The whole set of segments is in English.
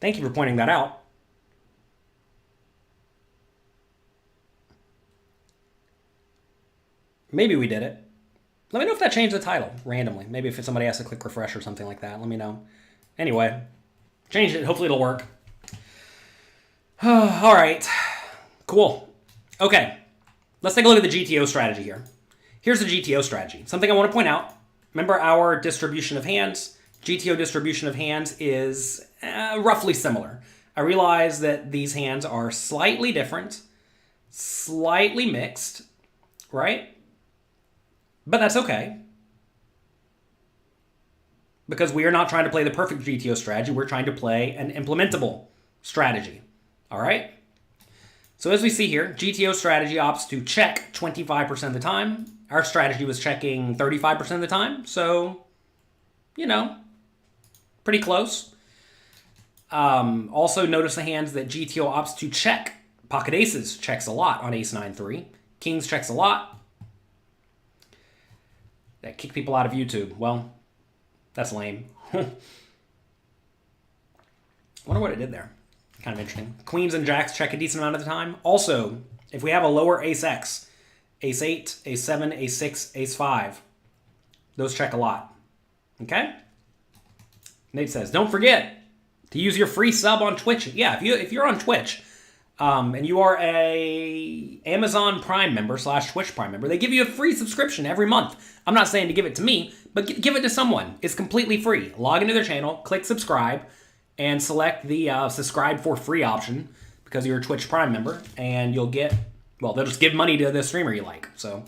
Thank you for pointing that out. Maybe we did it. Let me know if that changed the title randomly. Maybe if somebody has to click refresh or something like that. Let me know. Anyway, changed it. Hopefully it'll work. All right. Cool. Okay. Let's take a look at the GTO strategy here. Here's the GTO strategy. Something I want to point out. Remember our distribution of hands? GTO distribution of hands is roughly similar. I realize that these hands are slightly different, slightly mixed, right? But that's okay. Because we are not trying to play the perfect GTO strategy. We're trying to play an implementable strategy. All right? So as we see here, GTO strategy opts to check 25% of the time. Our strategy was checking 35% of the time. So, you know, pretty close. Also notice the hands that GTO opts to check. Pocket aces checks a lot on ace 9-3. Kings checks a lot. That kick people out of YouTube. Well, that's lame. Wonder what it did there. Kind of interesting. Queens and jacks check a decent amount of the time. Also, if we have a lower ace X, ace 8, ace 7, ace 6, ace 5, those check a lot. Okay? Nate says, don't forget to use your free sub on Twitch. Yeah, if you're on Twitch, and you are a Amazon Prime member / Twitch Prime member, they give you a free subscription every month. I'm not saying to give it to me, but give it to someone. It's completely free. Log into their channel, click subscribe, and select the subscribe for free option because you're a Twitch Prime member, and you'll get, well, they'll just give money to the streamer you like. So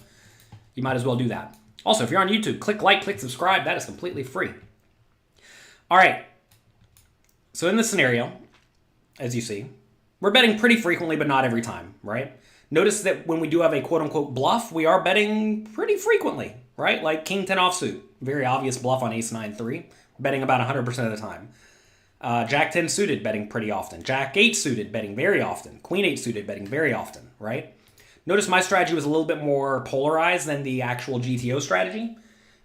you might as well do that. Also, if you're on YouTube, click like, click subscribe. That is completely free. All right. So in this scenario, as you see, we're betting pretty frequently, but not every time, right? Notice that when we do have a quote-unquote bluff, we are betting pretty frequently, right? Like King 10 offsuit, very obvious bluff on ace 9-3, betting about 100% of the time. Jack 10 suited, betting pretty often. Jack 8 suited, betting very often. Queen 8 suited, betting very often, right? Notice my strategy was a little bit more polarized than the actual GTO strategy,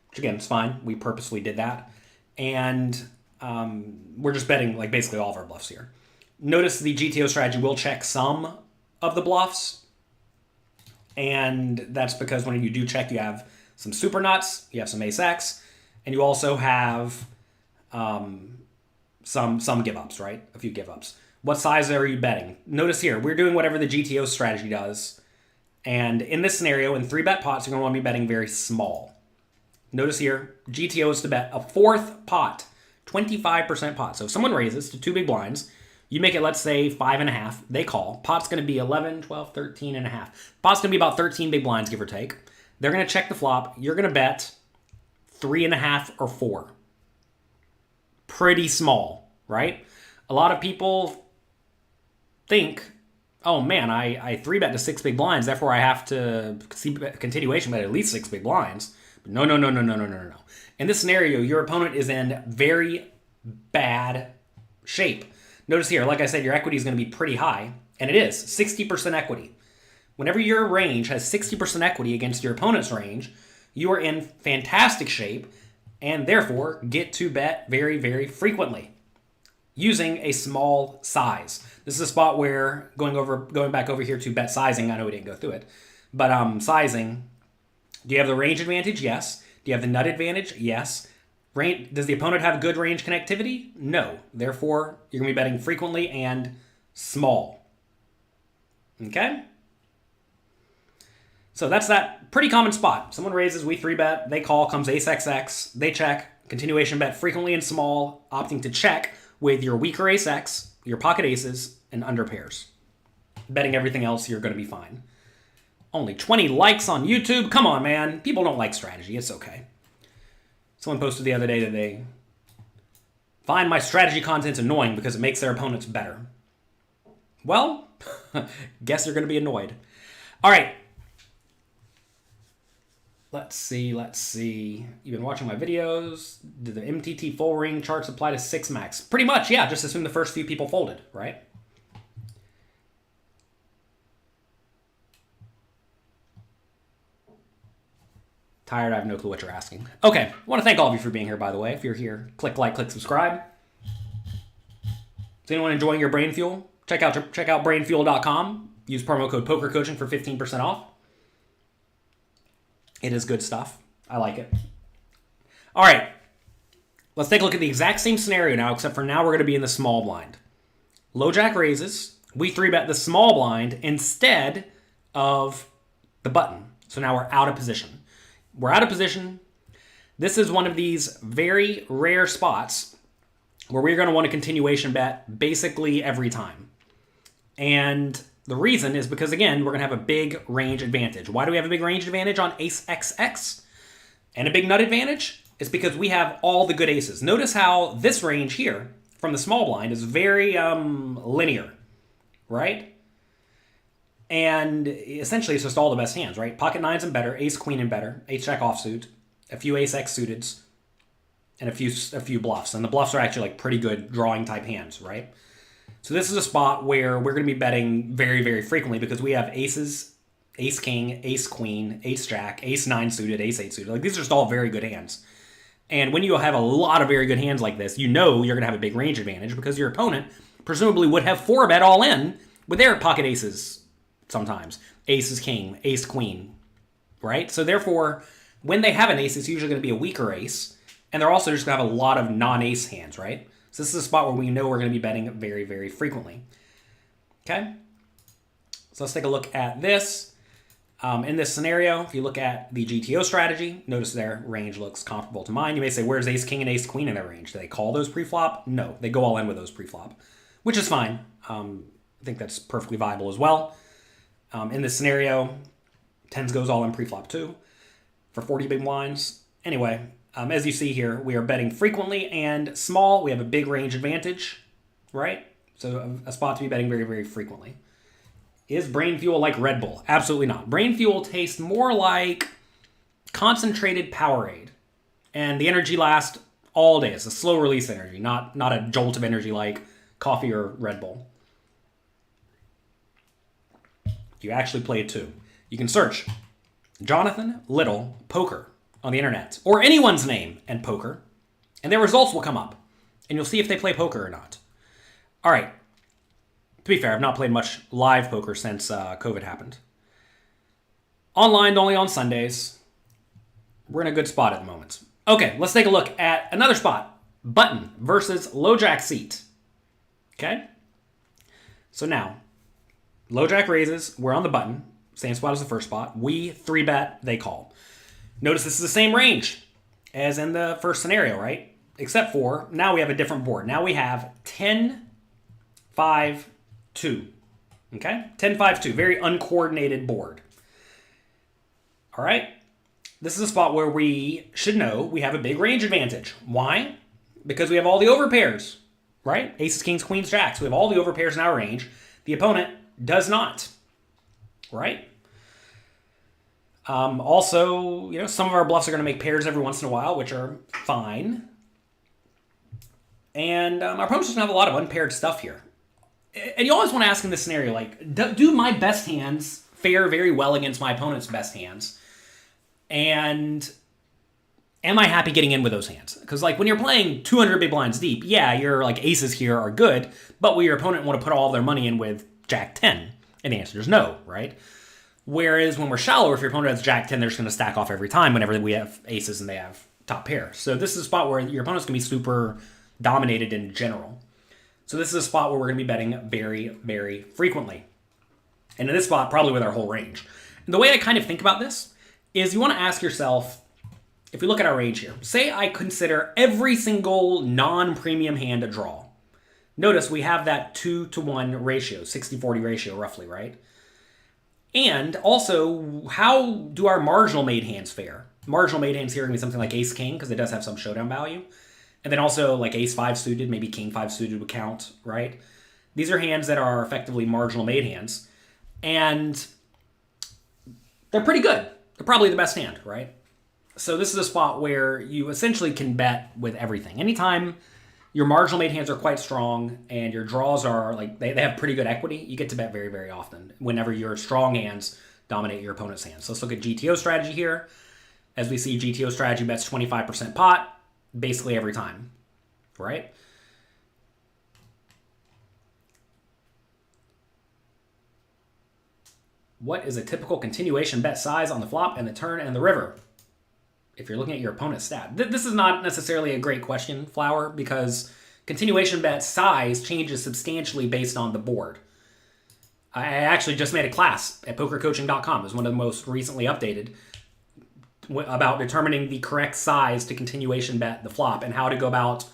which again, is fine. We purposefully did that. And we're just betting like basically all of our bluffs here. Notice the GTO strategy will check some of the bluffs. And that's because when you do check, you have some super nuts, you have some ace X, and you also have some give-ups, right? A few give-ups. What size are you betting? Notice here, we're doing whatever the GTO strategy does. And in this scenario, in 3-bet pots, you're going to want to be betting very small. Notice here, GTO is to bet a fourth pot, 25% pot. So if someone raises to 2 big blinds, you make it, let's say, 5.5. They call. Pot's going to be 11, 12, 13.5. Pot's going to be about 13 big blinds, give or take. They're going to check the flop. You're going to bet 3.5 or 4. Pretty small, right? A lot of people think, oh man, I 3-bet to 6 big blinds, therefore I have to see continuation bet at least 6 big blinds. But no. In this scenario, your opponent is in very bad shape. Notice here, like I said, your equity is going to be pretty high, and it is 60% equity. Whenever your range has 60% equity against your opponent's range, you are in fantastic shape and therefore get to bet very, very frequently using a small size. This is a spot where going back over here to bet sizing, I know we didn't go through it, but sizing, do you have the range advantage? Yes. Do you have the nut advantage? Yes. Does the opponent have good range connectivity? No. Therefore, you're going to be betting frequently and small. Okay? So that's that pretty common spot. Someone raises, we 3-bet, they call, comes ace XX, they check, continuation bet frequently and small, opting to check with your weaker ace X, your pocket aces, and under pairs. Betting everything else, you're going to be fine. Only 20 likes on YouTube. Come on, man. People don't like strategy. It's okay. Someone posted the other day that they find my strategy content annoying because it makes their opponents better. Well, guess they're going to be annoyed. All right. Let's see. You've been watching my videos. Do the MTT full ring charts apply to 6 max? Pretty much, yeah. Just assume the first few people folded, right? Tired, I have no clue what you're asking. Okay, I want to thank all of you for being here, by the way. If you're here, click like, click subscribe. Is anyone enjoying your brain fuel? Check out BRAINFUEL.com. Use promo code POKERCOACHING for 15% off. It is good stuff. I like it. All right. Let's take a look at the exact same scenario now, except for now we're going to be in the small blind. Low jack raises. We 3-bet the small blind instead of the button. So now we're out of position. We're out of position. This is one of these very rare spots where we're going to want a continuation bet basically every time. And the reason is because, again, we're going to have a big range advantage. Why do we have a big range advantage on ace XX? And a big nut advantage? It's because we have all the good aces. Notice how this range here from the small blind is very linear, right? And essentially it's just all the best hands, right? Pocket nines and better, ace queen and better, ace jack offsuit, a few ace X suiteds, and a few bluffs. And the bluffs are actually like pretty good drawing type hands, right? So this is a spot where we're going to be betting very, very frequently because we have aces, ace king, ace queen, ace jack, ace 9 suited, ace 8 suited. Like these are just all very good hands. And when you have a lot of very good hands like this, you know you're going to have a big range advantage because your opponent presumably would have 4-bet all in with their pocket aces sometimes. Ace is king, ace queen, right? So therefore, when they have an ace, it's usually going to be a weaker ace. And they're also just going to have a lot of non-ace hands, right? So this is a spot where we know we're going to be betting very, very frequently. Okay? So let's take a look at this. In this scenario, if you look at the GTO strategy, notice their range looks comparable to mine. You may say, where's ace king and ace queen in their range? Do they call those pre-flop? No, they go all in with those pre-flop, which is fine. I think that's perfectly viable as well. In this scenario, tens goes all in pre-flop too for 40 big blinds. Anyway, as you see here, we are betting frequently and small. We have a big range advantage, right? So a spot to be betting very, very frequently. Is Brain Fuel like Red Bull? Absolutely not. Brain Fuel tastes more like concentrated Powerade. And the energy lasts all day. It's a slow release energy, not a jolt of energy like coffee or Red Bull. You actually play it too. You can search Jonathan Little Poker on the internet, or anyone's name and poker, and their results will come up. And you'll see if they play poker or not. All right. To be fair, I've not played much live poker since COVID happened. Online only on Sundays. We're in a good spot at the moment. Okay, let's take a look at another spot. Button versus low jack seat. Okay? So now, low jack raises. We're on the button. Same spot as the first spot. We 3-bet, they call. Notice this is the same range as in the first scenario, right? Except for now we have a different board. Now we have 10, 5, 2. Okay? 10, 5, 2. Very uncoordinated board. All right? This is a spot where we should know we have a big range advantage. Why? Because we have all the overpairs, right? Aces, kings, queens, jacks. We have all the overpairs in our range. The opponent does not, right? Also, some of our bluffs are going to make pairs every once in a while, which are fine. And our opponents just have a lot of unpaired stuff here. And you always want to ask in this scenario, like, do my best hands fare very well against my opponent's best hands? And am I happy getting in with those hands? Because, like, when you're playing 200 big blinds deep, yeah, your, like, aces here are good, but will your opponent want to put all their money in with Jack 10? And the answer is no, right? Whereas when we're shallow, if your opponent has Jack 10, they're just going to stack off every time whenever we have aces and they have top pair. So this is a spot where your opponent's going to be super dominated in general. So this is a spot where we're going to be betting very, very frequently. And in this spot, probably with our whole range. And the way I kind of think about this is you want to ask yourself, if we look at our range here, say I consider every single non-premium hand a draw. Notice we have that 2-to-1 ratio, 60-40 ratio roughly, right? And also, how do our marginal made hands fare? Marginal made hands here are going to be something like ace-king, because it does have some showdown value. And then also like ace-5 suited, maybe king-5 suited would count, right? These are hands that are effectively marginal made hands. And they're pretty good. They're probably the best hand, right? So this is a spot where you essentially can bet with everything. Anytime your marginal made hands are quite strong and your draws are like, they have pretty good equity, you get to bet very, very often whenever your strong hands dominate your opponent's hands. So let's look at GTO strategy here. As we see, GTO strategy bets 25% pot basically every time, right? What is a typical continuation bet size on the flop and the turn and the river? If you're looking at your opponent's stat. This is not necessarily a great question, Flower, because continuation bet size changes substantially based on the board. I actually just made a class at pokercoaching.com. It was one of the most recently updated about determining the correct size to continuation bet the flop and how to go about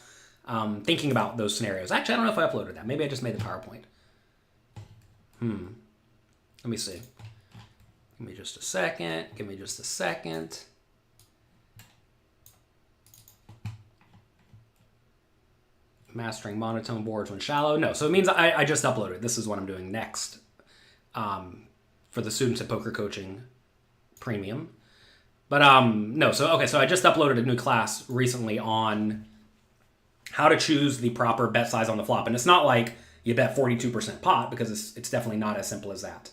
thinking about those scenarios. Actually, I don't know if I uploaded that. Maybe I just made the PowerPoint. Let me see. Give me just a second. Give me just a second. Mastering monotone boards when shallow. No, so it means I just uploaded. This is what I'm doing next for the Students at Poker Coaching Premium. But no, so okay, so I just uploaded a new class recently on how to choose the proper bet size on the flop. And it's not like you bet 42% pot, because it's definitely not as simple as that.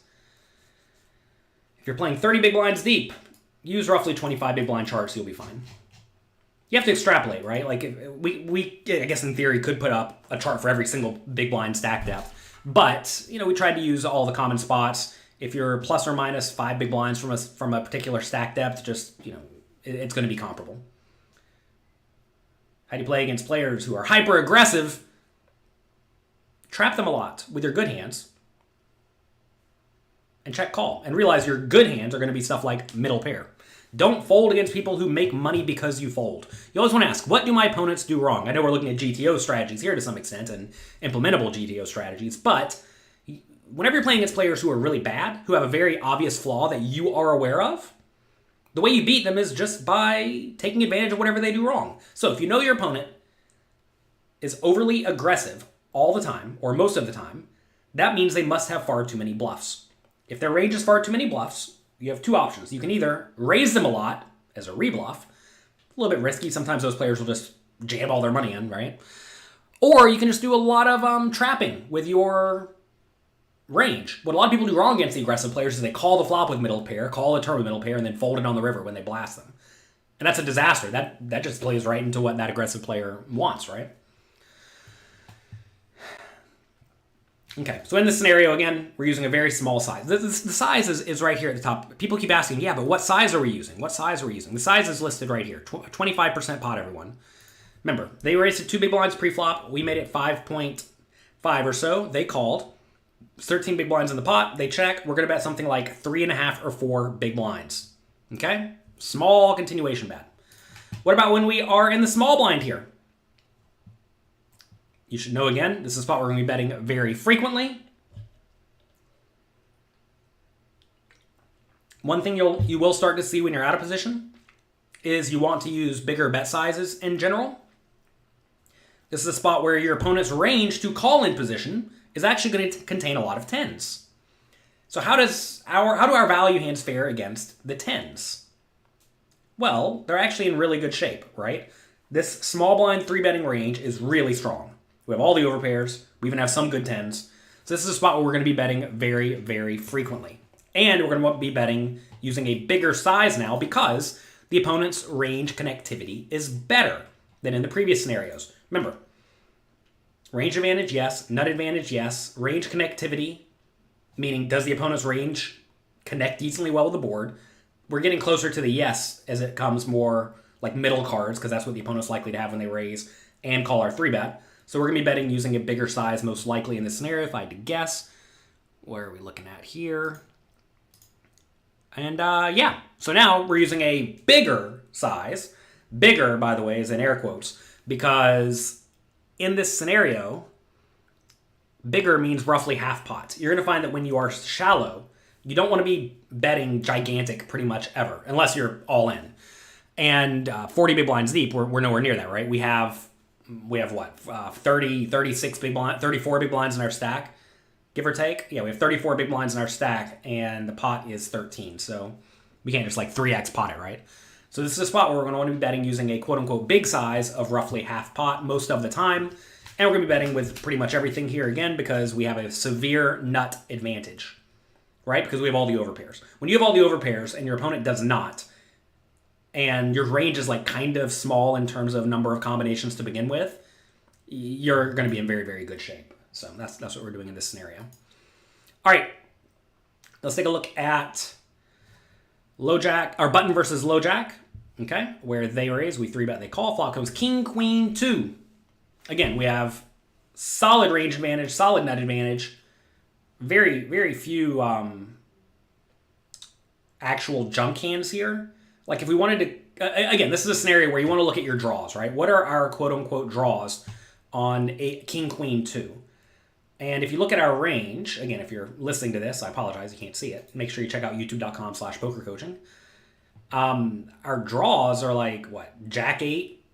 If you're playing 30 big blinds deep, use roughly 25 big blind charts, you'll be fine. You have to extrapolate, right? Like we I guess in theory could put up a chart for every single big blind stack depth, but we tried to use all the common spots. If you're plus or minus 5 big blinds from a particular stack depth, just it's going to be comparable. How do you play against players who are hyper aggressive? Trap them a lot with your good hands and check call, and realize your good hands are going to be stuff like middle pair. Don't fold against people who make money because you fold. You always want to ask, what do my opponents do wrong? I know we're looking at GTO strategies here to some extent, and implementable GTO strategies, but whenever you're playing against players who are really bad, who have a very obvious flaw that you are aware of, the way you beat them is just by taking advantage of whatever they do wrong. So if you know your opponent is overly aggressive all the time, or most of the time, that means they must have far too many bluffs. If their range is far too many bluffs, you have two options. You can either raise them a lot as a rebluff, a little bit risky. Sometimes those players will just jam all their money in, right? Or you can just do a lot of trapping with your range. What a lot of people do wrong against the aggressive players is they call the flop with middle pair, call the turn with middle pair, and then fold it on the river when they blast them. And that's a disaster. That just plays right into what that aggressive player wants, right? Okay, so in this scenario, again, we're using a very small size. The size is right here at the top. People keep asking, yeah, but what size are we using? What size are we using? The size is listed right here, 25% pot, everyone. Remember, they raised it 2 big blinds pre-flop. We made it 5.5 or so. They called. 13 big blinds in the pot. They check. We're going to bet something like 3.5 or 4 big blinds. Okay? Small continuation bet. What about when we are in the small blind here? You should know, again, this is a spot where we're going to be betting very frequently. One thing you will start to see when you're out of position is you want to use bigger bet sizes in general. This is a spot where your opponent's range to call in position is actually going to contain a lot of tens. So how do our value hands fare against the tens? Well, they're actually in really good shape, right? This small blind 3-betting range is really strong. We have all the overpairs. We even have some good tens. So this is a spot where we're going to be betting very, very frequently. And we're going to be betting using a bigger size now because the opponent's range connectivity is better than in the previous scenarios. Remember, range advantage, yes. Nut advantage, yes. Range connectivity, meaning does the opponent's range connect decently well with the board? We're getting closer to the yes as it comes more like middle cards, because that's what the opponent's likely to have when they raise and call our 3-bet. So we're going to be betting using a bigger size, most likely in this scenario, if I had to guess. Where are we looking at here? And yeah, so now we're using a bigger size. Bigger, by the way, is in air quotes, because in this scenario, bigger means roughly half pot. You're going to find that when you are shallow, you don't want to be betting gigantic pretty much ever, unless you're all in. And 40 big blinds deep, we're nowhere near that, right? We have what, 30, 36 big blinds, 34 big blinds in our stack, give or take. Yeah, we have 34 big blinds in our stack, and the pot is 13. So we can't just like 3x pot it, right? So this is a spot where we're going to want to be betting using a quote-unquote big size of roughly half pot most of the time. And we're going to be betting with pretty much everything here again because we have a severe nut advantage, right? Because we have all the overpairs. When you have all the overpairs and your opponent does not, and your range is like kind of small in terms of number of combinations to begin with, you're going to be in very, very good shape. So that's what we're doing in this scenario. All right. Let's take a look at low jack, or button versus low jack. Okay, where they raise, we 3-bet, they call. Flop comes king, queen, 2. Again, we have solid range advantage, solid nut advantage. Very, very few actual junk hands here. Like if we wanted to, again, this is a scenario where you want to look at your draws, right? What are our quote-unquote draws on a king, queen, 2? And if you look at our range, again, if you're listening to this, I apologize, you can't see it. Make sure you check out youtube.com/pokercoaching. Our draws are like, what, jack 8,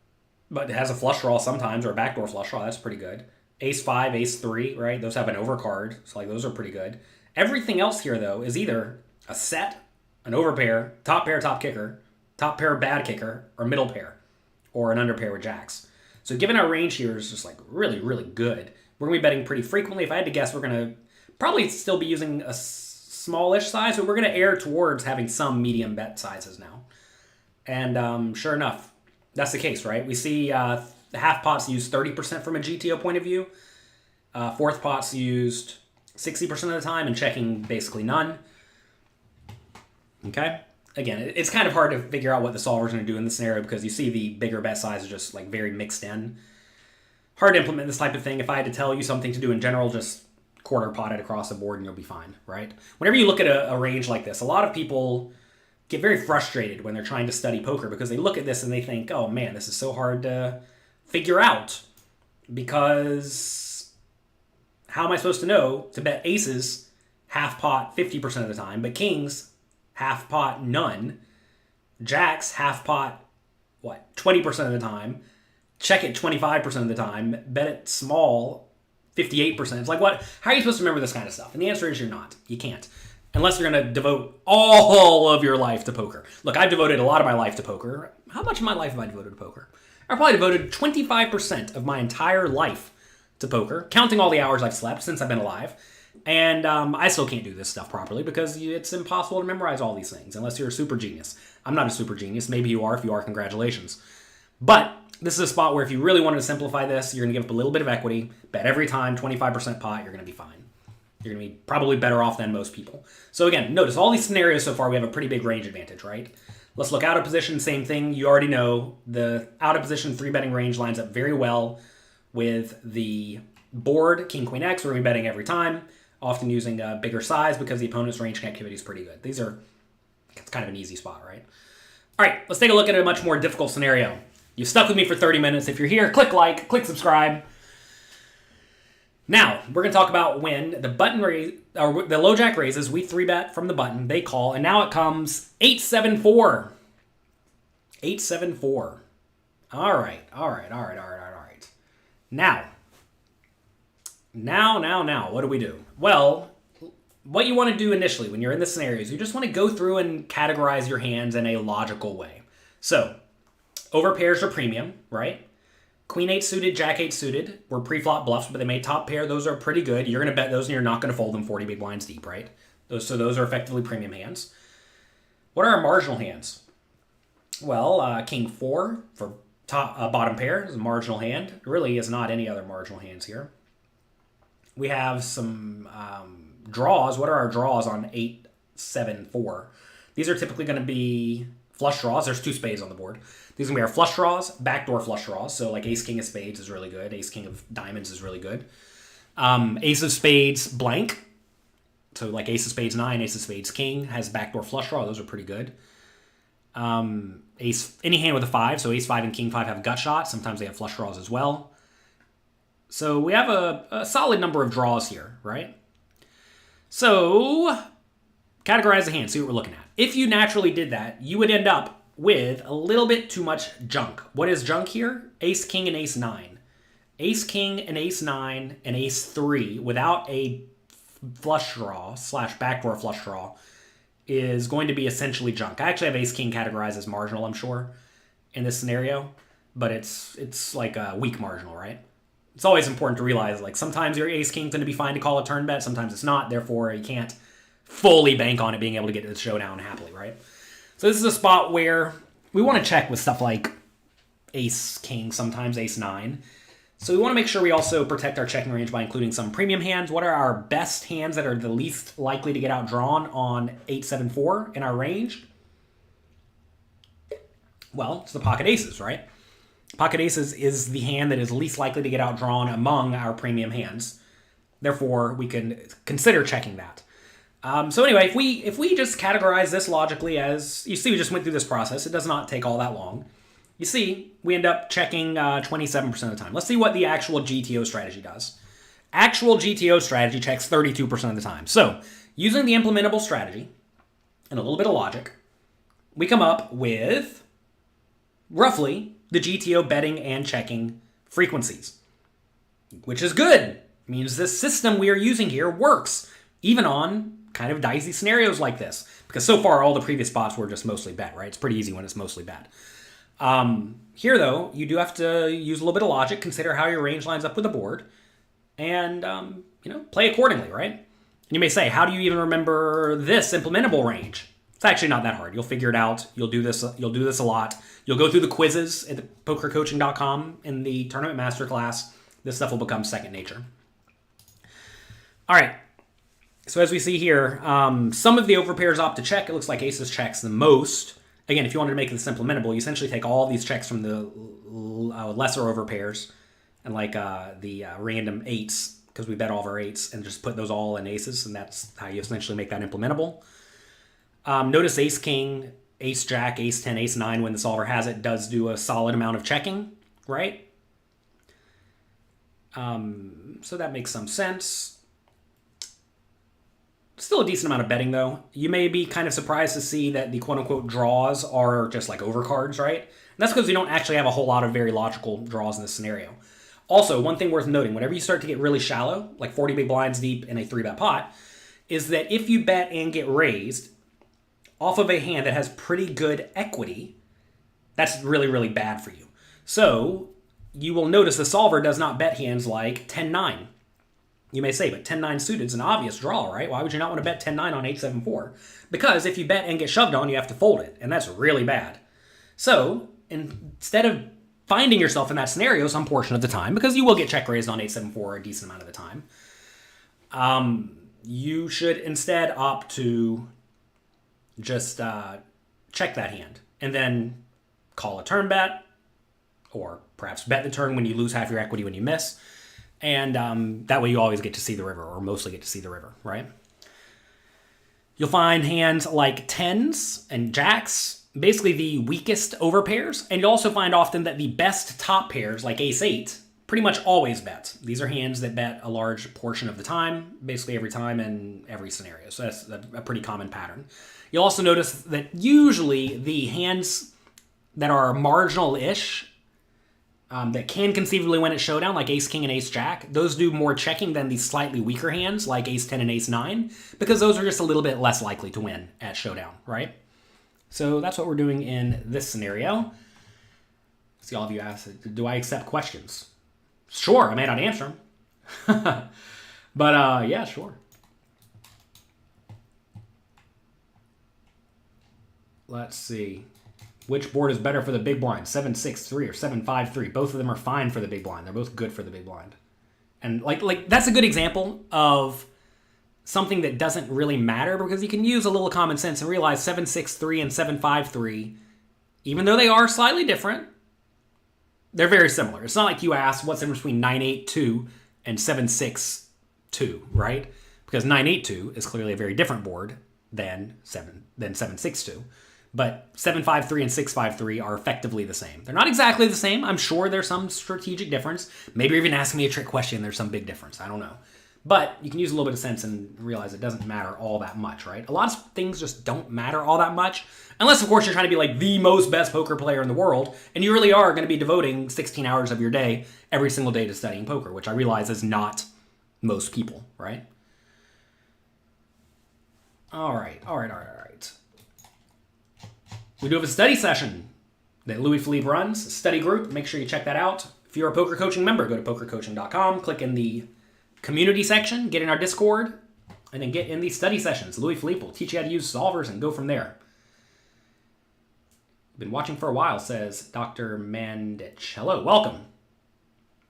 but it has a flush draw sometimes, or a backdoor flush draw. That's pretty good. Ace 5, ace 3, right? Those have an overcard, so like those are pretty good. Everything else here, though, is either a set, an overpair, top pair, top kicker, top pair, bad kicker, or middle pair, or an underpair with jacks. So given our range here is just like really, really good, we're going to be betting pretty frequently. If I had to guess, we're going to probably still be using a smallish size, but we're going to err towards having some medium bet sizes now. And sure enough, that's the case, right? We see the half pots used 30% from a GTO point of view. Fourth pots used 60% of the time, and checking basically none. Okay? Again, it's kind of hard to figure out what the solver's going to do in this scenario because you see the bigger bet size is just like very mixed in. Hard to implement this type of thing. If I had to tell you something to do in general, just quarter pot it across the board and you'll be fine, right? Whenever you look at a range like this, a lot of people get very frustrated when they're trying to study poker because they look at this and they think, oh man, this is so hard to figure out because how am I supposed to know to bet aces half pot 50% of the time, but kings half pot none, jacks half pot, 20% of the time, check it 25% of the time, bet it small 58%. It's like, what? How are you supposed to remember this kind of stuff? And the answer is you're not. You can't. Unless you're going to devote all of your life to poker. Look, I've devoted a lot of my life to poker. How much of my life have I devoted to poker? I've probably devoted 25% of my entire life to poker, counting all the hours I've slept since I've been alive. And I still can't do this stuff properly because it's impossible to memorize all these things unless you're a super genius. I'm not a super genius. Maybe you are. If you are, congratulations. But this is a spot where if you really wanted to simplify this, you're going to give up a little bit of equity, bet every time, 25% pot, you're going to be fine. You're going to be probably better off than most people. So again, notice all these scenarios so far, we have a pretty big range advantage, right? Let's look out of position, same thing. You already know the out of position 3-betting range lines up very well with the board, king, queen, X. We're going to be betting every time, often using a bigger size because the opponent's range connectivity is pretty good. It's kind of an easy spot, right? All right, let's take a look at a much more difficult scenario. You've stuck with me for 30 minutes. If you're here, click like, click subscribe. Now, we're going to talk about when the button raise, or the low jack raises, we 3-bet from the button, they call, and now it comes 8-7-4. 8-7-4. All right. Now, what do we do? Well, what you want to do initially when you're in this scenario is you just want to go through and categorize your hands in a logical way. So, overpairs are premium, right? Queen 8 suited, Jack 8 suited were pre-flop bluffs, but they made top pair. Those are pretty good. You're going to bet those and you're not going to fold them 40 big blinds deep, right? Those are effectively premium hands. What are our marginal hands? Well, King 4 for bottom pair is a marginal hand. It really is not any other marginal hands here. We have some draws. What are our draws on 8-7-4? These are typically going to be flush draws. There's 2 spades on the board. These are going to be our flush draws, backdoor flush draws. So like ace, king of spades is really good. Ace, king of diamonds is really good. Ace of spades blank. So like ace of spades 9, ace of spades king has backdoor flush draw. Those are pretty good. Any hand with a 5. So ace 5 and king 5 have gut shot. Sometimes they have flush draws as well. So we have a solid number of draws here, right? So categorize the hand. See what we're looking at. If you naturally did that, you would end up with a little bit too much junk. What is junk here? Ace, king, and ace 9. Ace, king, and ace 9, and ace 3 without a flush draw / backdoor flush draw is going to be essentially junk. I actually have ace, king categorized as marginal, I'm sure, in this scenario, but it's like a weak marginal, right? It's always important to realize, like, sometimes your ace, king's going to be fine to call a turn bet, sometimes it's not, therefore you can't fully bank on it being able to get to the showdown happily, right? So this is a spot where we want to check with stuff like ace, king, sometimes ace 9. So we want to make sure we also protect our checking range by including some premium hands. What are our best hands that are the least likely to get outdrawn on 874 in our range? Well, it's the pocket aces, right? Pocket aces is the hand that is least likely to get outdrawn among our premium hands. Therefore, we can consider checking that. So anyway, if we just categorize this logically as, you see we just went through this process, it does not take all that long. You see, we end up checking 27% of the time. Let's see what the actual GTO strategy does. Actual GTO strategy checks 32% of the time. So, using the implementable strategy and a little bit of logic, we come up with roughly the GTO betting and checking frequencies, which is good. It means this system we are using here works, even on kind of dicey scenarios like this. Because so far, all the previous spots were just mostly bet, right? It's pretty easy when it's mostly bet. Here, though, you do have to use a little bit of logic, consider how your range lines up with the board, and, play accordingly, right? And you may say, how do you even remember this implementable range? It's actually not that hard. You'll figure it out. You'll do this a lot. You'll go through the quizzes at pokercoaching.com in the tournament masterclass. This stuff will become second nature. All right. So as we see here, some of the overpairs opt to check. It looks like aces checks the most. Again, if you wanted to make this implementable, you essentially take all these checks from the lesser overpairs and like the random eights, because we bet all of our eights, and just put those all in aces, and that's how you essentially make that implementable. Notice ace king, ace jack, ace 10, ace 9, when the solver has it, does do a solid amount of checking, right? So that makes some sense. Still a decent amount of betting, though. You may be kind of surprised to see that the quote-unquote draws are just like overcards, right? And that's because we don't actually have a whole lot of very logical draws in this scenario. Also, one thing worth noting, whenever you start to get really shallow, like 40 big blinds deep in a 3-bet pot, is that if you bet and get raised off of a hand that has pretty good equity, that's really, really bad for you. So you will notice the solver does not bet hands like 10-9. You may say, but 10-9 suited is an obvious draw, right? Why would you not want to bet 10-9 on 8-7-4? Because if you bet and get shoved on, you have to fold it, and that's really bad. So instead of finding yourself in that scenario some portion of the time, because you will get check raised on 8-7-4 a decent amount of the time, you should instead opt to just check that hand and then call a turn bet, or perhaps bet the turn when you lose half your equity when you miss. And that way you always get to see the river, or mostly get to see the river, right? You'll find hands like 10s and jacks, basically the weakest overpairs. And you'll also find often that the best top pairs, like ace-8, pretty much always bet. These are hands that bet a large portion of the time, basically every time in every scenario. So that's a pretty common pattern. You'll also notice that usually the hands that are marginal-ish, that can conceivably win at showdown, like ace-king and ace-jack, those do more checking than the slightly weaker hands, like ace-10 and ace-9, because those are just a little bit less likely to win at showdown, right? So that's what we're doing in this scenario. See, all of you asked, do I accept questions? Sure, I may not answer them. But, yeah, sure. Let's see. Which board is better for the big blind, 7-6-3 or 7-5-3? Both of them are fine for the big blind. They're both good for the big blind. And like that's a good example of something that doesn't really matter, because you can use a little common sense and realize 7-6-3 and 7-5-3, even though they are slightly different, they're very similar. It's not like you ask what's the difference between 9-8-2 and 7-6-2, right? Because 9-8-2 is clearly a very different board than 7-6-2. But 7-5-3 and 6-5-3 are effectively the same. They're not exactly the same. I'm sure there's some strategic difference. Maybe you're even asking me a trick question, there's some big difference. I don't know. But you can use a little bit of sense and realize it doesn't matter all that much, right? A lot of things just don't matter all that much. Unless, of course, you're trying to be like the most best poker player in the world, and you really are going to be devoting 16 hours of your day every single day to studying poker, which I realize is not most people, right? All right. We do have a study session that Louis Philippe runs, a study group. Make sure you check that out. If you're a poker coaching member, go to pokercoaching.com, click in the community section, get in our Discord, and then get in the study sessions. Louis Philippe will teach you how to use solvers and go from there. Been watching for a while, says Dr. Mandich. Hello, welcome.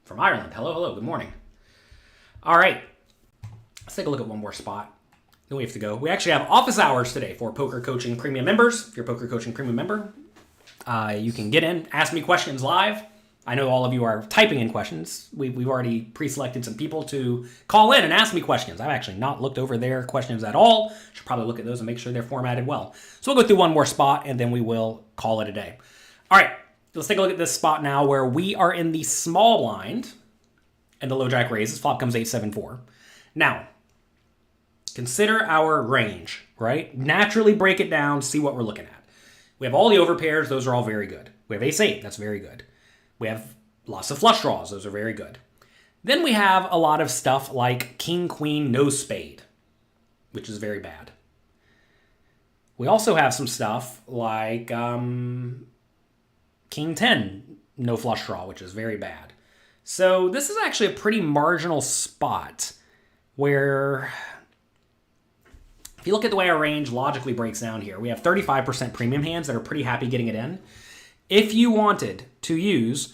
from Ireland. Hello, hello, good morning. All right, let's take a look at one more spot. Then we have to go. We actually have office hours today for Poker Coaching Premium members. If you're a Poker Coaching Premium member, you can get in, ask me questions live. I know all of you are typing in questions. We've already pre-selected some people to call in and ask me questions. I've actually not looked over their questions at all. Should probably look at those and make sure they're formatted well. So we'll go through one more spot and then we will call it a day. All right, let's take a look at this spot now where we are in the small blind and the low jack raises. Flop comes 8-7-4. Now, consider our range, right? Naturally break it down, see what we're looking at. We have all the overpairs. Those are all very good. We have ace-8. That's very good. We have lots of flush draws. Those are very good. Then we have a lot of stuff like king, queen, no spade, which is very bad. We also have some stuff like king 10, no flush draw, which is very bad. So this is actually a pretty marginal spot where, if you look at the way our range logically breaks down here, we have 35% premium hands that are pretty happy getting it in. If you wanted to use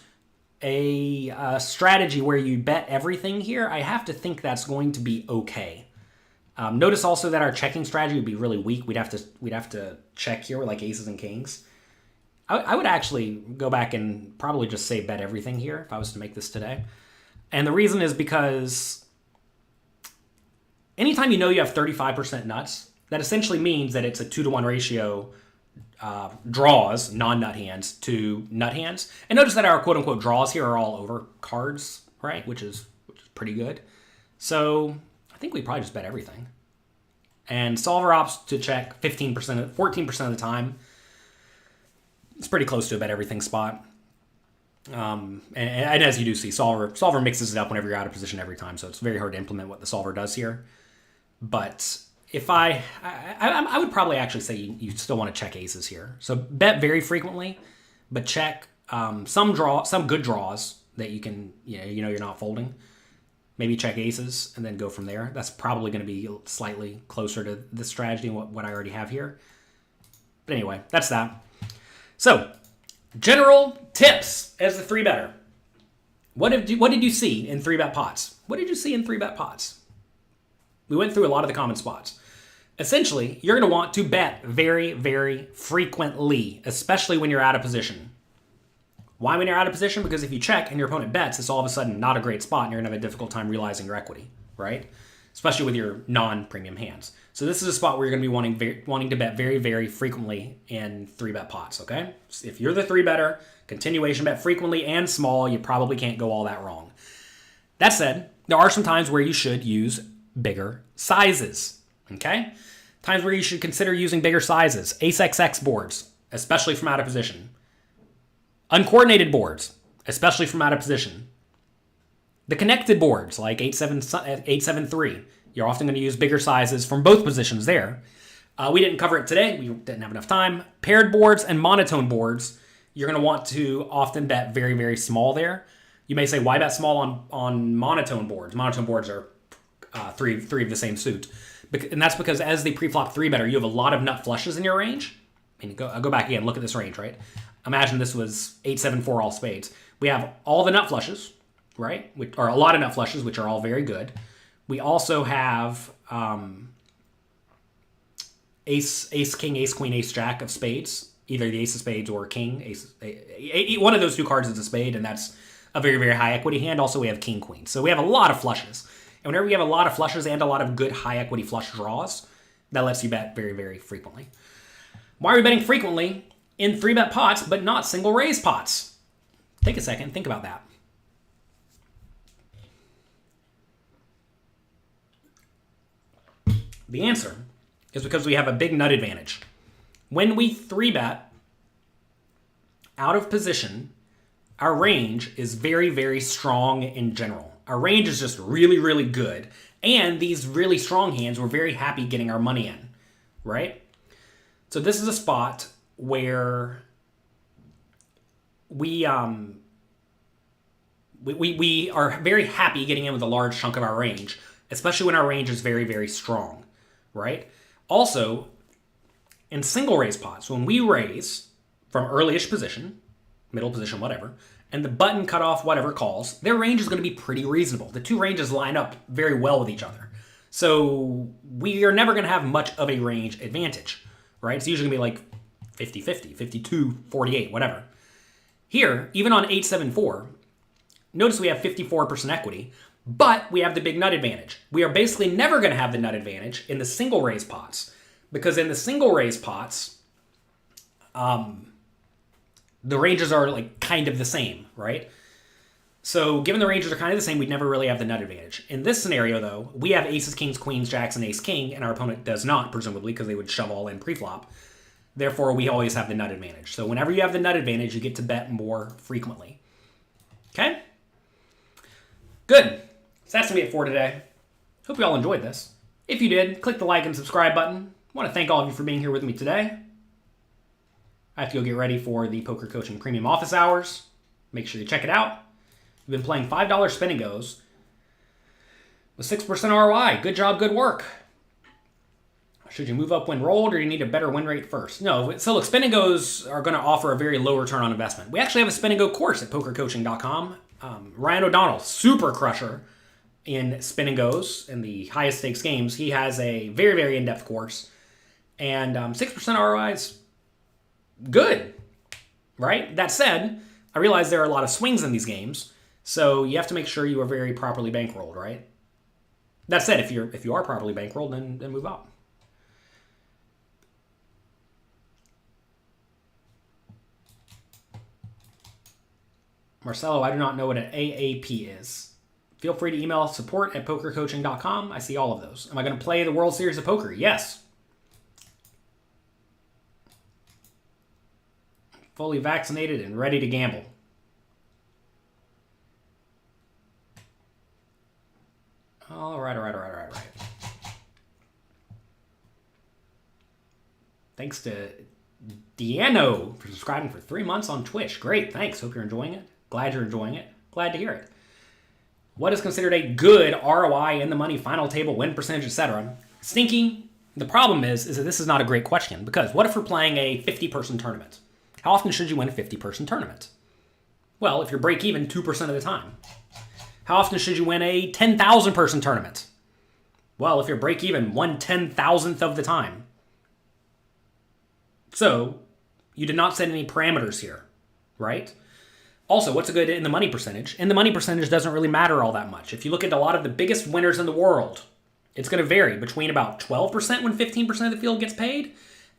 a strategy where you bet everything here, I have to think that's going to be okay. Notice also that our checking strategy would be really weak. We'd have to check here with like aces and kings. I would actually go back and probably just say bet everything here if I was to make this today. And the reason is because anytime you know you have 35% nuts, that essentially means that it's a 2-to-1 ratio draws, non-nut hands, to nut hands. And notice that our quote-unquote draws here are all over cards, right? Which is pretty good. So I think we probably just bet everything. And solver opts to check 14% of the time. It's pretty close to a bet everything spot. And as you do see, solver mixes it up whenever you're out of position every time, so it's very hard to implement what the solver does here. But if I would probably actually say you still want to check aces here. So bet very frequently, but check some good draws that you can, you're not folding. Maybe check aces and then go from there. That's probably going to be slightly closer to the strategy and what I already have here. But anyway, that's that. So, general tips as the 3-better. What did you see in 3-bet pots? What did you see in 3-bet pots? We went through a lot of the common spots. Essentially, you're going to want to bet very, very frequently, especially when you're out of position. Why when you're out of position? Because if you check and your opponent bets, it's all of a sudden not a great spot and you're going to have a difficult time realizing your equity, right? Especially with your non-premium hands. So this is a spot where you're going to be wanting to bet very, very frequently in 3-bet pots, okay? So if you're the 3-better, continuation bet frequently and small, you probably can't go all that wrong. That said, there are some times where you should use bigger sizes, okay? Times where you should consider using bigger sizes. Ace-XX boards, especially from out of position. Uncoordinated boards, especially from out of position. The connected boards, like 8-7-3, you're often going to use bigger sizes from both positions there. We didn't cover it today. We didn't have enough time. Paired boards and monotone boards, you're going to want to often bet very, very small there. You may say, why bet small on monotone boards? Monotone boards are three of the same suit. And that's because as the pre-flop 3-better, you have a lot of nut flushes in your range. I'll go back again, look at this range, right? Imagine this was 8-7-4 all spades. We have all the nut flushes, right? Or a lot of nut flushes, which are all very good. We also have ace, king, ace, queen, ace, jack of spades. Either the ace of spades or king. One of those two cards is a spade, and that's a very, very high equity hand. Also, we have king, queen. So we have a lot of flushes. And whenever you have a lot of flushes and a lot of good high equity flush draws, that lets you bet very, very frequently. Why are we betting frequently in 3-bet pots, but not single raise pots? Take a second, think about that. The answer is because we have a big nut advantage. When we 3-bet out of position, our range is very, very strong in general. Our range is just really, really good. And these really strong hands, we're very happy getting our money in, right? So this is a spot where we are very happy getting in with a large chunk of our range, especially when our range is very, very strong, right? Also, in single raise pots, when we raise from early-ish position, middle position, whatever, and the button, cutoff, whatever calls, their range is going to be pretty reasonable. The two ranges line up very well with each other. So we are never going to have much of a range advantage, right? It's usually going to be like 50-50, 52-48, whatever. Here, even on 874, notice we have 54% equity, but we have the big nut advantage. We are basically never going to have the nut advantage in the single raise pots, because in the single raise pots, the ranges are like kind of the same, right? So given the ranges are kind of the same, we'd never really have the nut advantage. In this scenario, though, we have aces, kings, queens, jacks, and ace king, and our opponent does not, presumably, because they would shove all in preflop. Therefore, we always have the nut advantage. So whenever you have the nut advantage, you get to bet more frequently. Okay? Good. So that's going to be it for today. Hope you all enjoyed this. If you did, click the like and subscribe button. I want to thank all of you for being here with me today. I have to go get ready for the Poker Coaching Premium Office Hours. Make sure you check it out. We've been playing $5 spin and goes with 6% ROI. Good job, good work. Should you move up when rolled, or do you need a better win rate first? No, so look, spin and goes are going to offer a very low return on investment. We actually have a spin and go course at pokercoaching.com. Ryan O'Donnell, super crusher in spin and goes in the highest stakes games. He has a very, very in-depth course. And 6% ROI is good, right? That said, I realize there are a lot of swings in these games, so you have to make sure you are very properly bankrolled, right? That said, if you are properly bankrolled, then move up. Marcelo, I do not know what an AAP is. Feel free to email support@pokercoaching.com. I see all of those. Am I going to play the World Series of Poker? Yes. Fully vaccinated and ready to gamble. All right. Thanks to Deano for subscribing for 3 months on Twitch. Great, thanks. Hope you're enjoying it. Glad you're enjoying it. Glad to hear it. What is considered a good ROI in the money, final table, win percentage, etc.? Stinky. The problem is that this is not a great question, because what if we're playing a 50-person tournament? How often should you win a 50-person tournament? Well, if you're break even 2% of the time. How often should you win a 10,000-person tournament? Well, if you're break even 1/10,000th of the time. So, you did not set any parameters here, right? Also, what's a good in the money percentage? In the money percentage doesn't really matter all that much. If you look at a lot of the biggest winners in the world, it's going to vary between about 12% when 15% of the field gets paid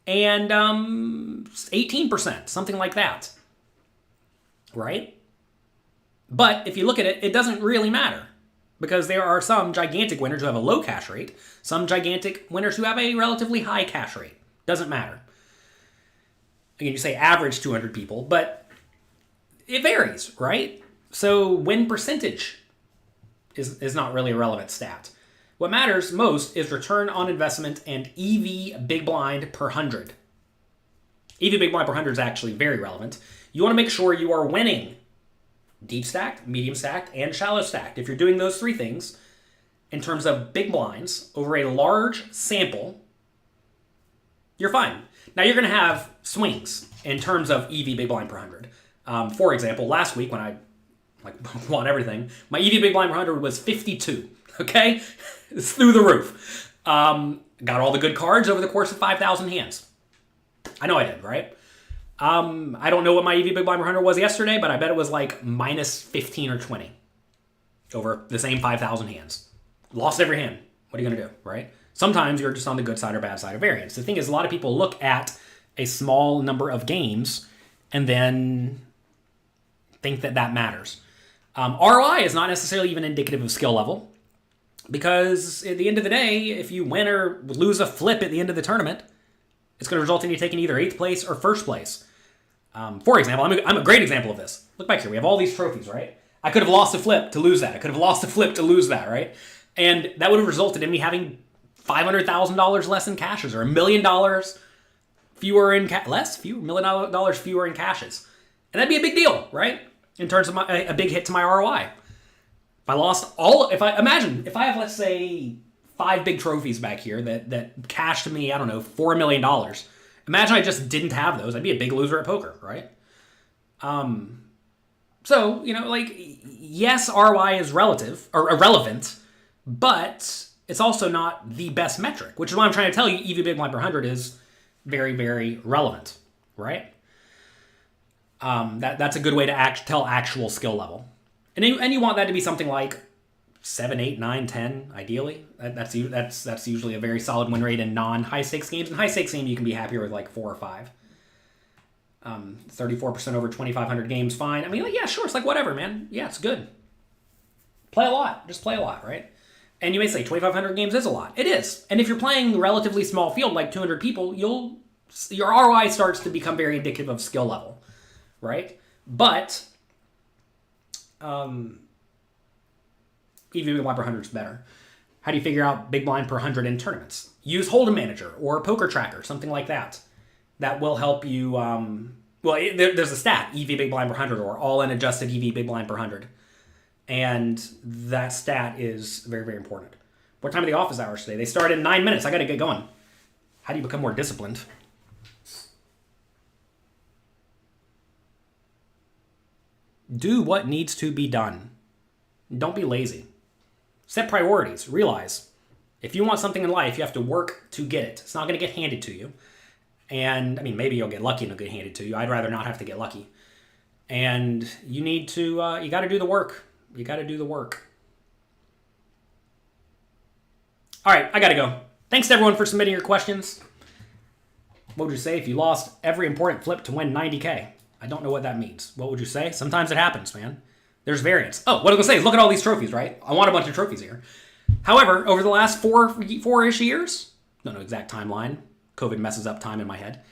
and 18%, something like that, right? But if you look at it, it doesn't really matter, because there are some gigantic winners who have a low cash rate, some gigantic winners who have a relatively high cash rate. Doesn't matter. Again, you say average 200 people, but it varies, right? So win percentage is not really a relevant stat. What matters most is return on investment and EV big blind per 100. EV big blind per 100 is actually very relevant. You want to make sure you are winning deep stacked, medium stacked, and shallow stacked. If you're doing those three things in terms of big blinds over a large sample, you're fine. Now you're going to have swings in terms of EV big blind per 100. For example, last week when I won everything, my EV big blind per 100 was 52. Okay, it's through the roof. Got all the good cards over the course of 5,000 hands. I know I did, right? I don't know what my EV big blind per 100 was yesterday, but I bet it was like minus 15 or 20 over the same 5,000 hands. Lost every hand. What are you going to do, right? Sometimes you're just on the good side or bad side of variance. The thing is, a lot of people look at a small number of games and then think that that matters. ROI is not necessarily even indicative of skill level, because at the end of the day, if you win or lose a flip at the end of the tournament, it's going to result in you taking either 8th place or 1st place. For example, I'm a great example of this. Look back here. We have all these trophies, right? I could have lost a flip to lose that. I could have lost a flip to lose that, right? And that would have resulted in me having $500,000 less in cashes, or $1 million fewer in $1 million fewer in cashes. And that'd be a big deal, right? In terms of a big hit to my ROI. If I have, let's say, 5 big trophies back here that cashed me, I don't know, $4 million. Imagine I just didn't have those. I'd be a big loser at poker, right? So, you know, like, yes, ROI is relative or irrelevant, but it's also not the best metric, which is why I'm trying to tell you EV big blind per 100 is very, very relevant, right? That's a good way to tell actual skill level. And you want that to be something like 7, 8, 9, 10, ideally. That's usually a very solid win rate in non-high stakes games. In high stakes games, you can be happier with like 4 or 5. 34% over 2,500 games, fine. I mean, like, yeah, sure, it's like whatever, man. Yeah, it's good. Play a lot. Just play a lot, right? And you may say 2,500 games is a lot. It is. And if you're playing a relatively small field, like 200 people, your ROI starts to become very indicative of skill level, right? But EV big blind per 100 is better. How do you figure out big blind per 100 in tournaments? Use Hold'em Manager or Poker Tracker, something like that. That will help you. There's a stat, EV big blind per 100 or all-in adjusted EV big blind per 100. And that stat is very, very important. What time are the office hours today? They start in 9 minutes. I got to get going. How do you become more disciplined? Do what needs to be done. Don't be lazy. Set priorities. Realize if you want something in life, you have to work to get it. It's not going to get handed to you. And, I mean, maybe you'll get lucky and it'll get handed to you. I'd rather not have to get lucky. And you need to, you got to do the work. You got to do the work. All right, I got to go. Thanks to everyone for submitting your questions. What would you say if you lost every important flip to win 90K? I don't know what that means. What would you say? Sometimes it happens, man. There's variance. Oh, what I was going to say is look at all these trophies, right? I want a bunch of trophies here. However, over the last four-ish years, don't know exact timeline, COVID messes up time in my head,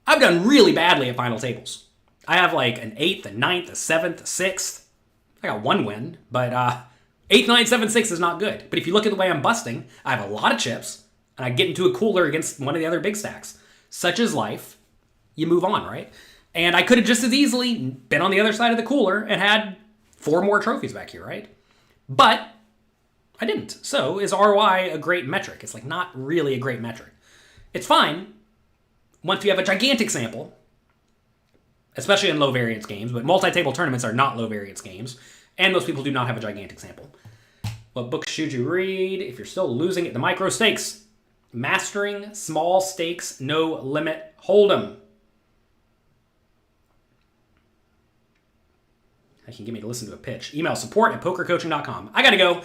I've done really badly at final tables. I have like an 8th, a 9th, a 7th, a 6th. I got one win, but 8th, 9th, 7th, 6th is not good. But if you look at the way I'm busting, I have a lot of chips, and I get into a cooler against one of the other big stacks. Such is life. You move on, right? And I could have just as easily been on the other side of the cooler and had 4 more trophies back here, right? But I didn't. So is ROI a great metric? It's like not really a great metric. It's fine once you have a gigantic sample, especially in low variance games, but multi-table tournaments are not low variance games, and most people do not have a gigantic sample. What books should you read if you're still losing at the micro stakes? Mastering Small Stakes No Limit Hold'em. That can get me to listen to a pitch. Email support@pokercoaching.com. I gotta go.